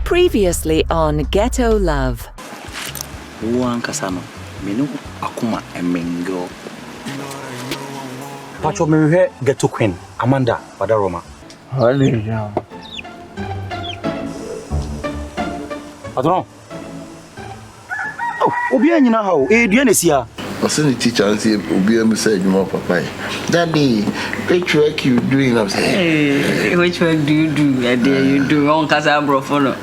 Previously on Ghetto Love. One Casano, Minu, Akuma, and Mingo. Pacho me Ghetto Queen, Amanda, Padaroma. Hallelujah. I don't know. Oh, Obian, you know how? Dianesia. I send the teacher and say, Obian said, you want papa. Daddy, which work you doing? I'm saying, hey, which work do you do? I dare you do wrong, Casa Brofono.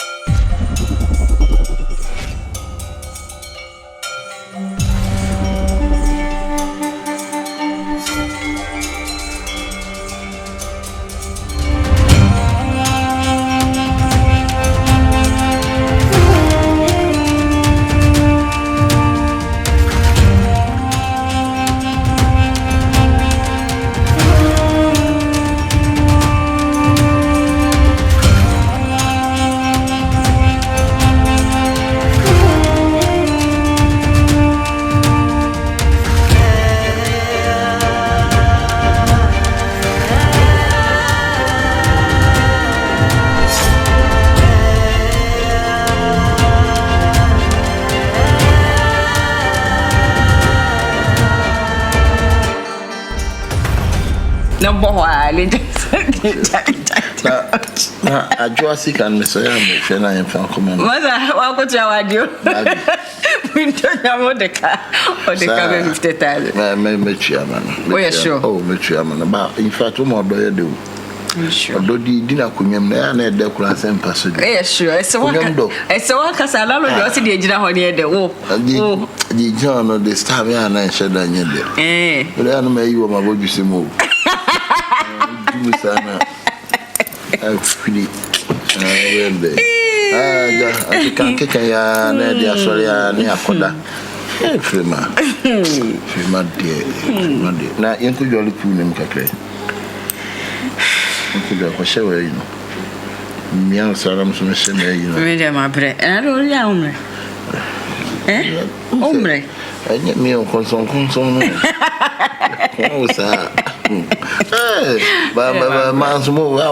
I draw sick and Miss Oyan, I am from command. Mother, I'll go to our dear. We don't have the car or the car 50,000. I may chairman. Oh, sure. Oh, my chairman. About in fact, more do do. Sure. Although the dinner couldn't have the class and pass it. Yes, sure. It's a walk as I love you. See the engine on the wall. The John of this time, and I said, I need it. Eh, but I know you are my body to move. I feel it. I can't kick a near sorry, near Koda. Frima, dear. Now, you could only pull him, Cacre. You could have a shower, you know. Meow, Salam, some shimmer, you know. read my bread. And I don't know. Eh? Hombre. I get me on console. Oh, sir. But man's more. I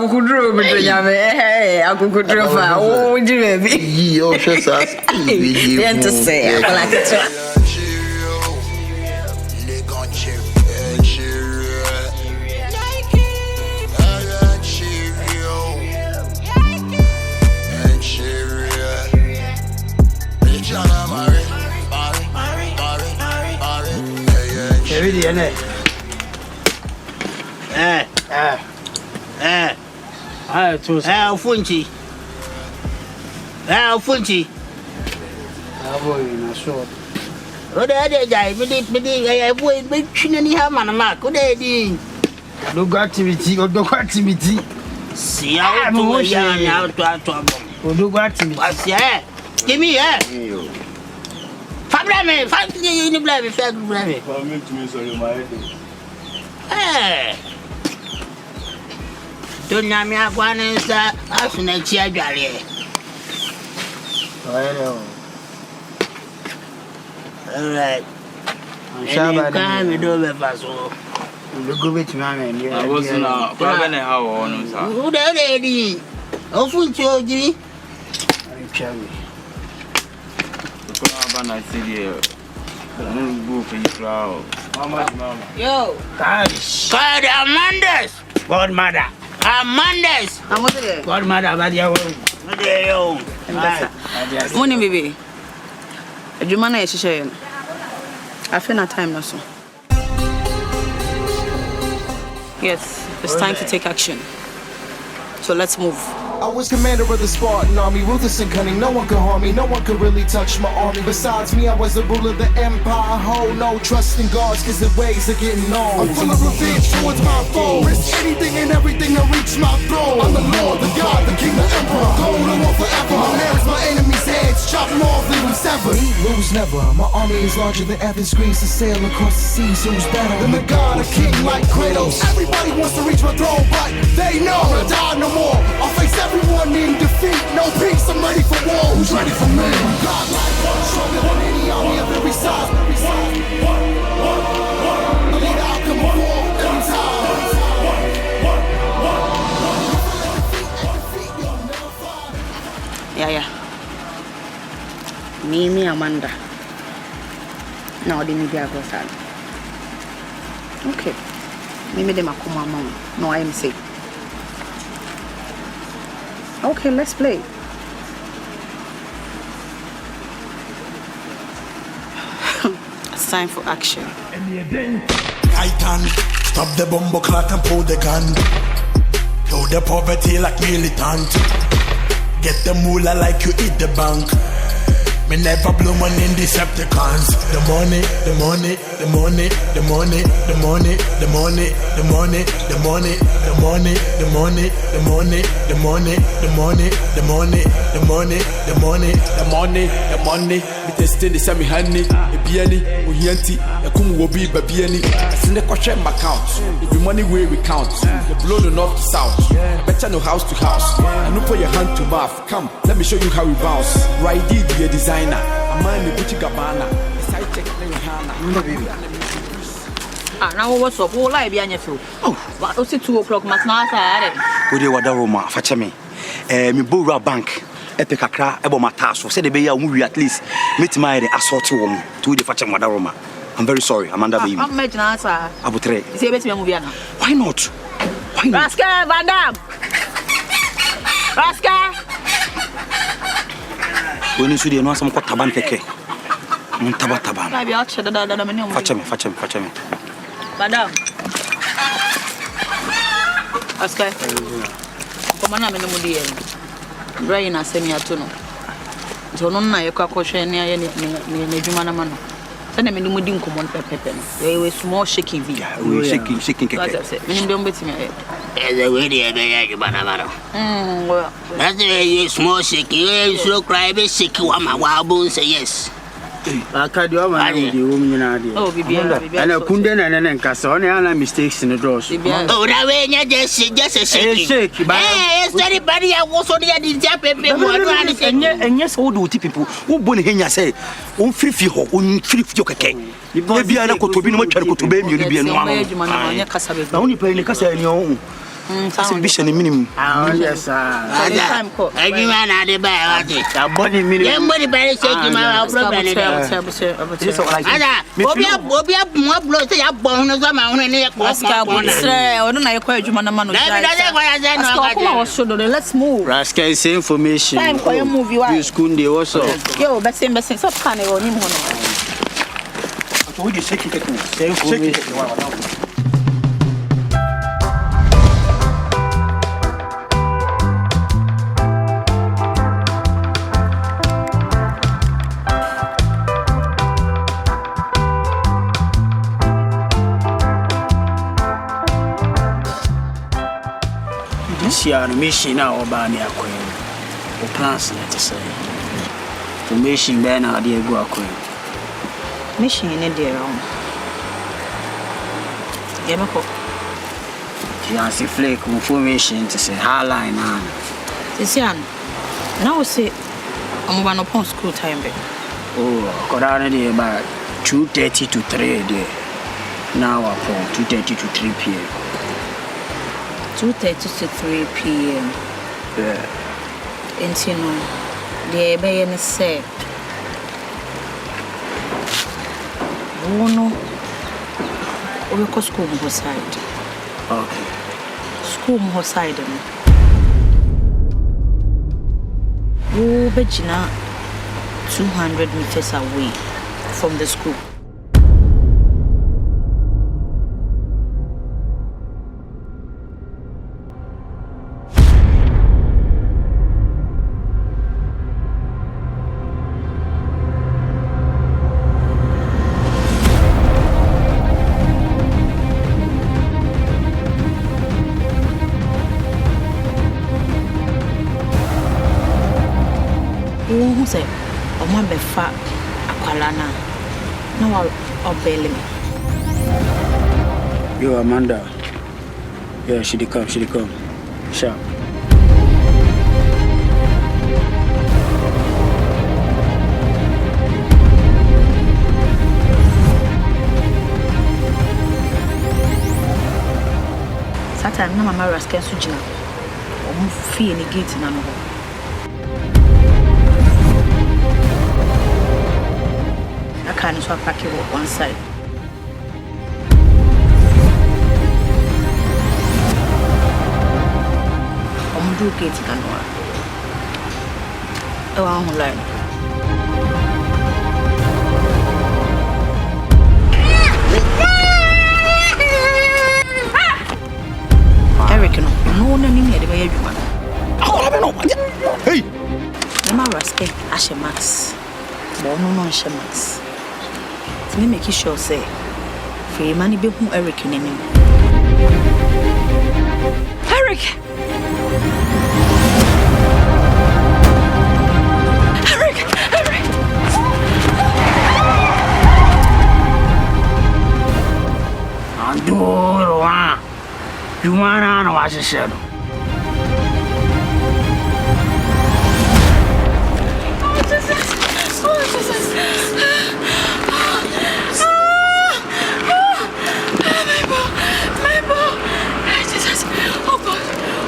could draw between Yame. I could draw. Oh, you just ask me to say, I like it. Funchi. Boy, sure. What are guy? I wait, but Chinny Hamana Mark. What are you? No activity or no activity. See, I'm out to do activity. Give me a Fabrame, find you in the blame. Hey, don't know me. I'm going to say, I've seen a chair. All right. I'm sure I'm going to pass over. Go with mammy. I wasn't a problem. How on who the lady? Oh, food, Georgie. I'm cherry. I see you. Yo, God, Amanda's godmother. Amanda's. I'm with it. Godmother, but you're Morning, baby. Do you manage to share? I feel no time now, so. Yes, it's time to take action. So let's move. I was commander of the Spartan army, ruthless and cunning, no one could harm me, no one could really touch my army. Besides me, I was the ruler of the empire, hold no trust in gods, cause the ways are getting old. I'm full of revenge towards my foes, risk anything and everything to reach my throne. I'm the Lord, the God, the King, the Emperor, gold, I want forever. My nails, my enemies' heads, chop them off, leave them severed. Lose never, my army is larger than Evan screens to sail across the seas, who's better than the God, a king like Kratos. Everybody wants to reach my throne, but they know I'll die no more. I'll face everyone in defeat, no peace, I'm ready for war. Who's ready for me? God like one, stronger than any army of every size. A leader, I'll come before every time. Yeah. Me, Amanda. Now they need to go sad. Okay. Maybe they might come mom. No, I am sick. Okay, let's play. It's time for action. Titan, stop the bumbo clock and pull the gun. Kill the poverty like militant. Get the moolah like you eat the bank. Me never blow money in Decepticons. The money, the money, the money, the money, the money, the money, the money, the money, the money, the money, the money, the money, the money, the money, the money, the money, the money, the money. Me testing the semi honey, a biani, uyanti, a kum will be babiani. Send the question my count. If the money way we count, the blow the north to south. Better know house to house. And look for your hand to mouth. Come, let me show you how we bounce. Right, did the designer. A man the Gucci Gabbana. Side check Now what's up? All I be on your food. Oh, but it's 2 o'clock. Must not say. Ode wada Roma fache me. Me Bora bank. Epic kakra ebo mataso. Say the be ya mu at least meet my assault wo. To the fache wada Roma. I'm very sorry, Amanda baby. I'm making answer. Abutre. Say bet me move now. Why not? Why not? Rascal, Vandam. Rascal. When you see the no some ko taban keke. Mun taban. I be out shada da me no. Fache me. Vandam. Rascal. Come on, me no mudi en. Brain na semi atono. So no na ye kwa hwe ne aye ne dwuma na ma no. Say na me no mudi nkomon pepepe no. We small shaking vi. We shaking keke. Me no dem betimi aye. The way they be banana. That's the small shaky, so cry, be shaky, one my wild bones say yes. I can't do my woman. Oh, Bibi, and I couldn't and cast on any mistakes in the doors. Oh, that way, just a shaky. Yes, anybody I was on the Japan and yes, all the people who born here say, on free fee, on free cake. Maybe I could be much to be you be only playing the casa in your own. Ambition minimum. Yes, sir. Every man had a bad body minimum. Somebody better shaking my problem. Bobby up more blood. Say up bonus on my own and let's move. Rascal is information. Time for your movie. You school day also. Yo, but same stop canning on him. I told you, shaking mission now about me. The plans, let us say. The mission then how they go acquaint. Mission in the room. Yamako. She has a flake information to say how line on. This young. Now say I'm going upon school time. Oh, got on about 2:30 to 3 a day. Now upon 2:30 to 3 p.m. 2:30 to 3 p.m. Yeah. And you know, the baby say, "Oh no, we go school on side." Okay. School on side. Oh, Bejina, 200 meters away from the school. Who say, "Oh, my befa, Aqualana." No, I'll bail me. Yo, Amanda. Yeah, she come. Sharp. Satan, no, Mama Rascal Sujina. Or fee any gate in another. car so park it one side. Do get it and what? Oh, I'm like Eric, no one in the way you want. Hey, I'm Rasty Max. No, Max. To make you sure, say, free money be who Eric in him. Eric! You want to watch the shadow?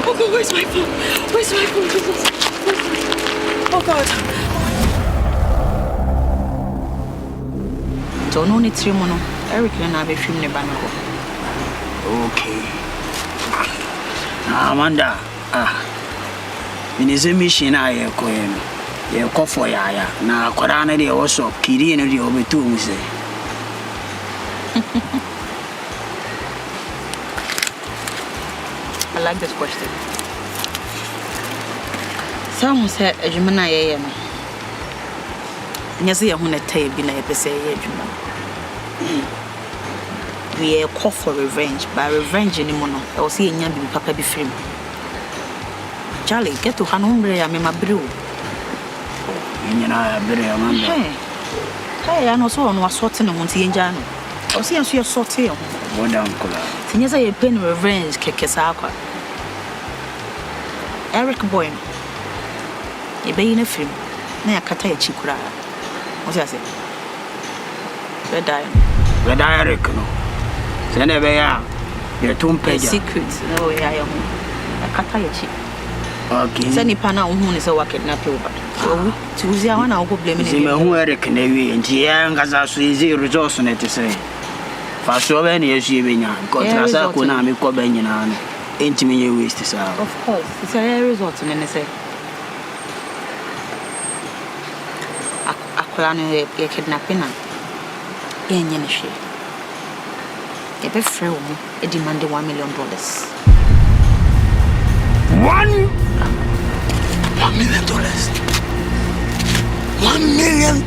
Oh God, where's my phone? Where's my phone, Jesus? Oh God. Don't know it's your mono. Eric and I be filming the banner. Okay. Amanda, in mission I am going to for ya. Now, Korana, they also Kiri and the over two. I like this question. Someone said, a Gemini, and yes, I want to tell you, we are call for revenge, by revenge anymore. I was seeing young papa be free. Charlie, get to Hanombre, I mean, my brew. You know, I very Amanda. Hey, I know so on was sorting and Monty and Jan. I was seeing your sorting. What down, Cola? Yes, I pen revenge, Kekesaka. Eric Boy, a bay in a film, near Katay Chikura. What I say? Red Diamond. Red Eric, no. Send a way out. You're too paid. Secrets, no way I am. A Katayachi. Okay. Send a pana who is a working up over. So, to the one I'll go blame him. Who Eric and Navy and Tiang has a easy resource on it to say. For so many years, you been young. Contrasa Kunami Cobanyan. Intimate waste is out. Of course, it's a resort in any say. A plan a kidnapping. Yenyashi. A bit frail, it demanded $1 million. $1 million. $1 million.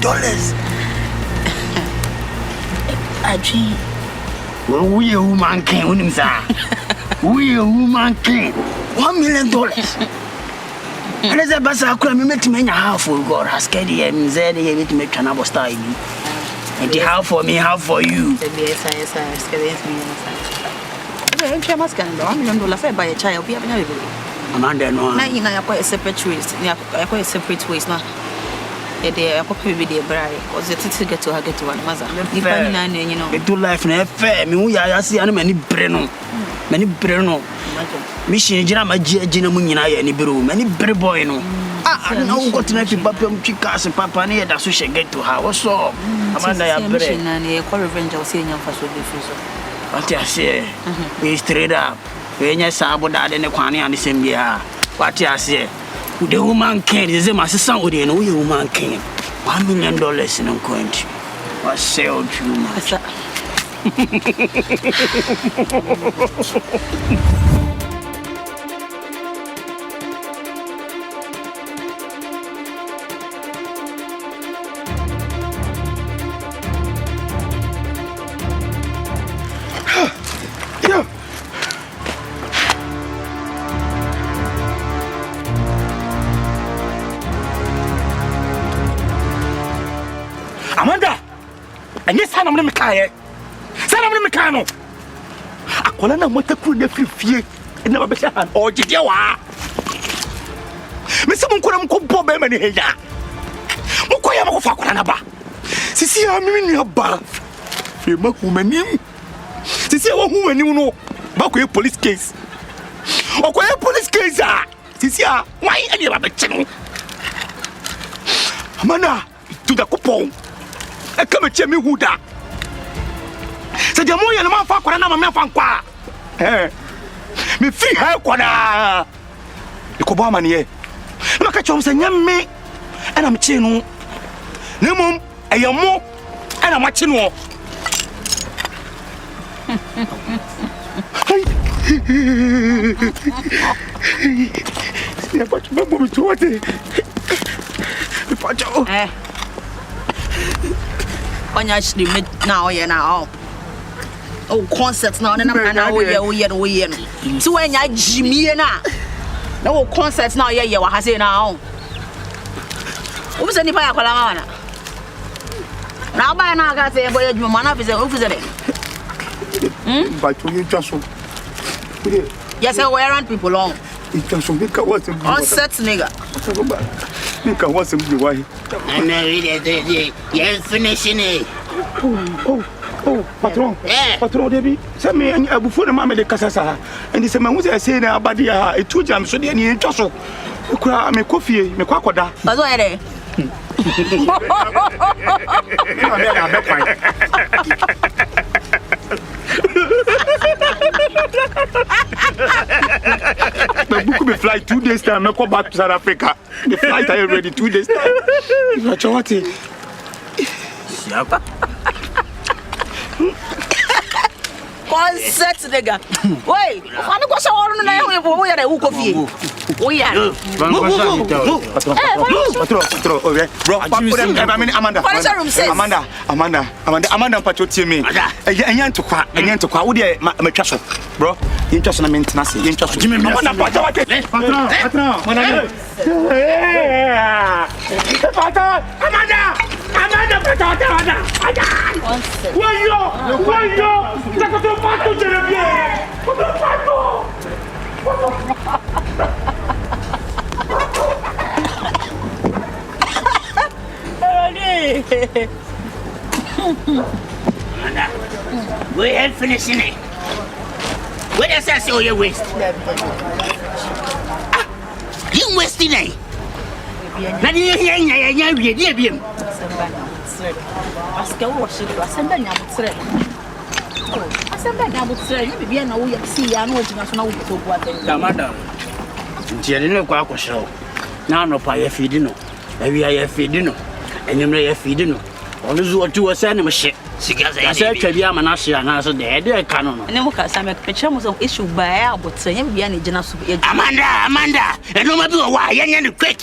I dream. Well, we a woman king, we a woman king. $1 million. And as a bassa, I met me half for God has carried him, said he had to make an Aboske. And the half for me, half for you. Yes, I must get $1 million fed by a child. We have never been. Amanda, no, I quite a separate ways. I quite a separate ways now. A day I probably be the bride, because it's to get to her get to one mother. You know, it do life never fair. Me, we are see many Breno. Many Breno. Mission Jama Gina Munina, any brew, many brave boy. No, I know what to make you Babam Chicas and Papa near that so she get to her. What's up? Amanda, I am bread and a call revenge of seeing your first diffuser. What I say, we straight up. When you saw that in the Quani and the same year, what I say, the woman king is my son with the woman king. $1 million in a coin. What sell you? Amanda, and yes, I'm going to Mekaya. Sandra Mekano. I call her what the cool fear and never be a or did you are? Miss Munkum Bob Emily here. Mukoyama for Kanaba. Sisi, I'm in your bath. Fema woman, Sisi, a woman you know, back with police case. Or police case, Sisi, why any of the channel? Amanda, to the coupon. e come che me huda se de mo ye no ma fa kwara na ma me fa nkwa me free ha kwara e ko ba mane ye ma ka chom se nyame ana me che no ne mom e ye mo ana ma che no ya pacho mambo mtuote pacho onya shiri me na oye na oh concert na na oye no ti wanya jimie na wo concert na oye wa hase na o ubise ni pa ya kwala ma na ba na ga se boye juma na fise o fise de pacho you just yes I wear around people long it just make what on set nigga make what some be why and you finishing it oh patron patron debi say me abufu na ma me de kasasa and say me hu say na abadi ha etu jam so de ni ntwaso kura me kofie me kwa koda bazo ere my book me fly 2 days time me come back to South Africa the flight are ready 2 days time you what siapa concert nigga wait fani ko shawara na yawo wo yare u kofie wo yare patron okay bro Amanda patro tie me enya ntokwa wo de matwa so bro yentwa so na mentena se yentwa so Amanda patro wate patron Amanda patro wayo takoto pato jerebie pato we have finishing it. What does that say? Oh, you waste. You wasting it. Now you hear Aske wo shiri asenda nya butre asenda nya butre ni bibia na wo si ya na ojina so na wo to Boateng damada ntiere ne kwa akohyew na no pa ye feedi no awia ye feedi no enyemre ye feedi no ono zu otu wo se ne mhye sigaza ya se twa bia ma na hye na so de ka no ne mo ka sa me peche mo so issue ba ya butre nya bibia na ejina so Amanda eno ma bi wo wa ye nya ne quick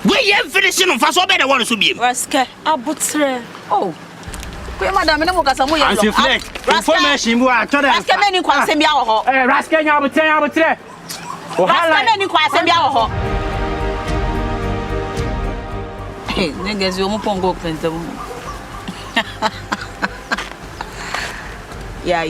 we ye finishing on faso be the one so bi Raske abutre oh kwe madam ne mo ka sa mo ye anti flex information bu a to Raske me ni kwa asem bia wo ho Raske nya abutre o Raske me ni kwa asem bia wo ho ne gezi o mo pongo kwenta mo ya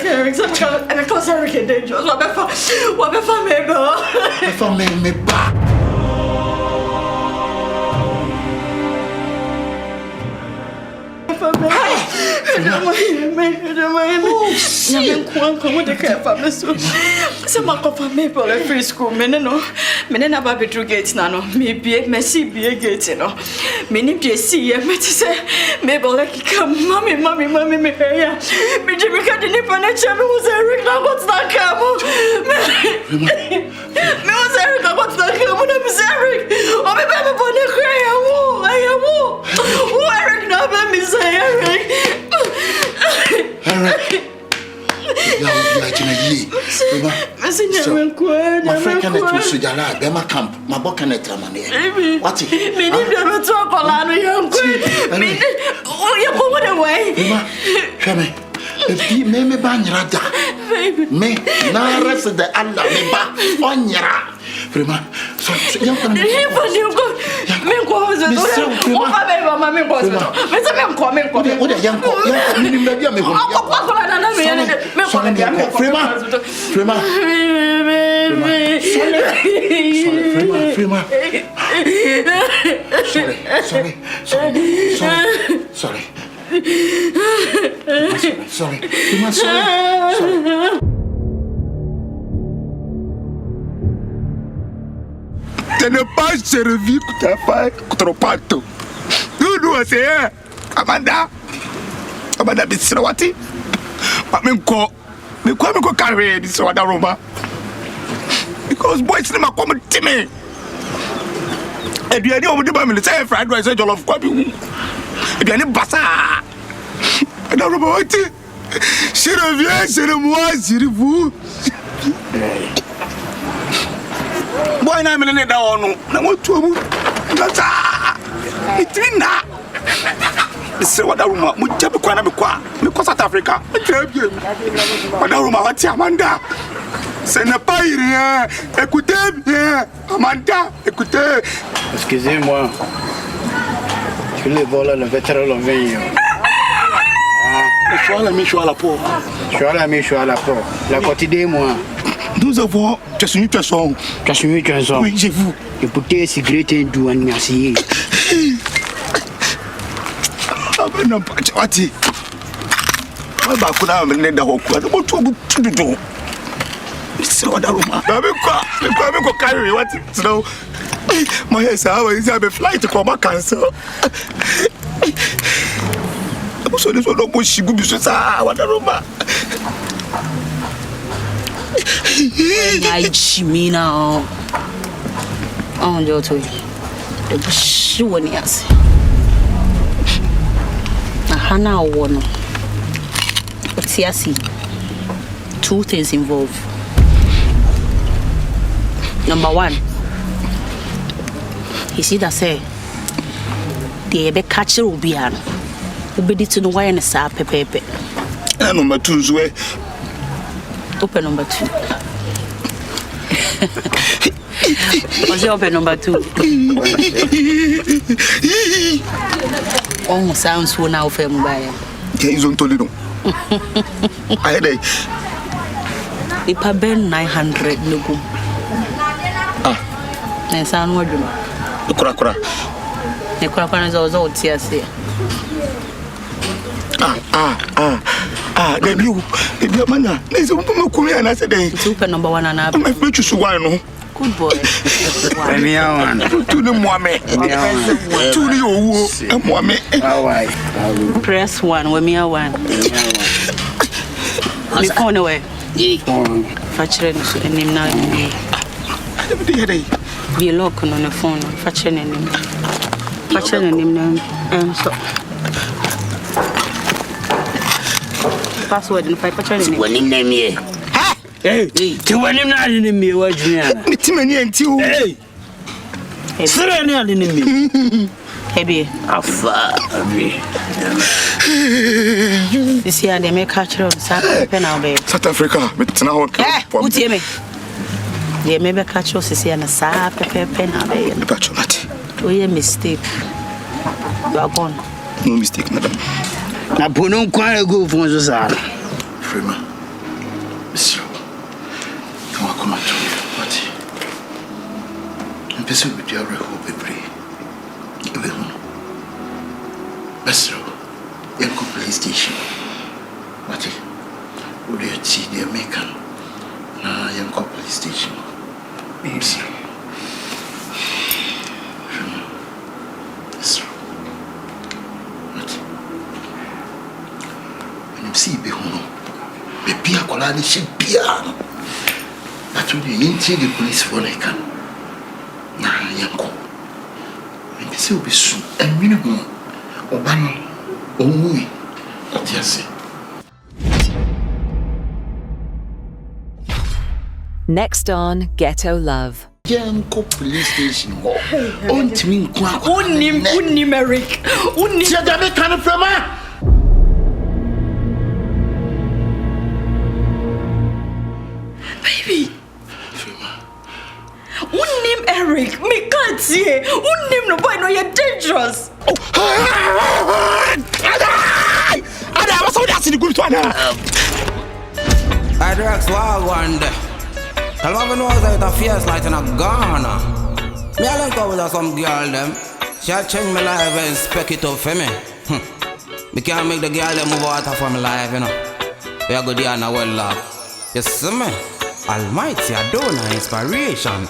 Eric, such a close Eric and dangerous. What before me, bro? Before me back. Free school, Ababio gate nano, maybe Messi be a gate, no. Many see, I say, Mabel, like come, mommy, me here. Me Jimmy cut in furniture, was Eric, now what's that camel? Me was Eric, what's that camel? I'm Eric. Oh, my baby, bonnet, I am. Oh, Eric, now let me say, Eric. My friend can let you see Jala, Bema camp, my book and a tramane. What's it? Me need to talk on young queen. Oh, you're going away. Shame, if you may ban Rada. Me, na rest the Allah me ba onyera. Vraiment. So yam kan. Me ko hospital. O ka be ba ma me ko hospital. Me se me ko. O de yam ko minimum na dia me ko. Ko na me me ko na dia me. Vraiment. Sorry. Tu n'es pas servi que tu as fait contre pato. Nous, c'est Amanda, Bisrawati. Mais quoi, carré, Bisrawada Roma? Because boys, never come to me. Et bien, on me dit, mais c'est fried rice, je l'offre quoi, et bien, les bassards. Et dans le moment, je reviens, c'est moi, c'est vous. Boy, na me ne da ono na motu mu na ta itina se wada ruma mu jabe kwa na me kwa South Africa me trebie wada ruma wati Amanda ce n'est pas rien écoutez bien Amanda écoutez excusez-moi je le vole le vétéran le vin je suis à la peau la quotidien moi. Nous avons tu as suivi tu as oui j'ai vu et peut-être cigarette et douane merci mais non pas ati ba kuna me da hoku mo to bu tudu c'est wada roma ba me ko carry what so my yes I be flight to come cancel so this one no mo shigu bi so sa wada roma I chimina on your toy. The bush one yes. A hana one. What's yasi? Two things involved. Number one, he see that say the be catcher will be an obedi to the wire and sa pepe. And number two is where open number 2. What's open number 2? Oh, sounds so now for mobile. He's on Toledo. I had a Ipa Ben 900 Nugu. And sound what you know. The Kura. The Kura is also TSA. Then you man, there's a woman and I said, super number 1 and I'm going to one. Good boy. To the Moame. To the Moame. Press 1, with me a 1. Me phone away. Fetching him now. Be lock on the phone, fetching him. Fetching him now. So. Password and 5 patron. When in name ye. Hey, to when him not in me, what you it's many and two. Hey, Serena in me. Heavy. This year they make culture of South Africa, but now what do you mean? They may catch us this year and a sap pen away. We a mistake. You are gone. No mistake, madam. Na pono kware go fun so sa Frema Mr. Come on to me but I'm busy with your hope every even Mr. Yanko police station what would you see the American na Yanko police station Mr. See be hono be bia kola ni she bia but you into the police for like na yanko and see be su and minimum oban onwi otiase. Next on Ghetto Love. Yanko police station on timi kwa unim Eric unim tia da me kan from Who no boy no you're dangerous. Ada what's all that in the group to Anna? I drugs war one day. Tell me knows that a fierce light in a Ghana. Me I link up with some girl them. She change my life and spec it up for me. Me can't make the girl them move out of my life, you know. We are good here and well love. You see me? Almighty, I don't know inspiration.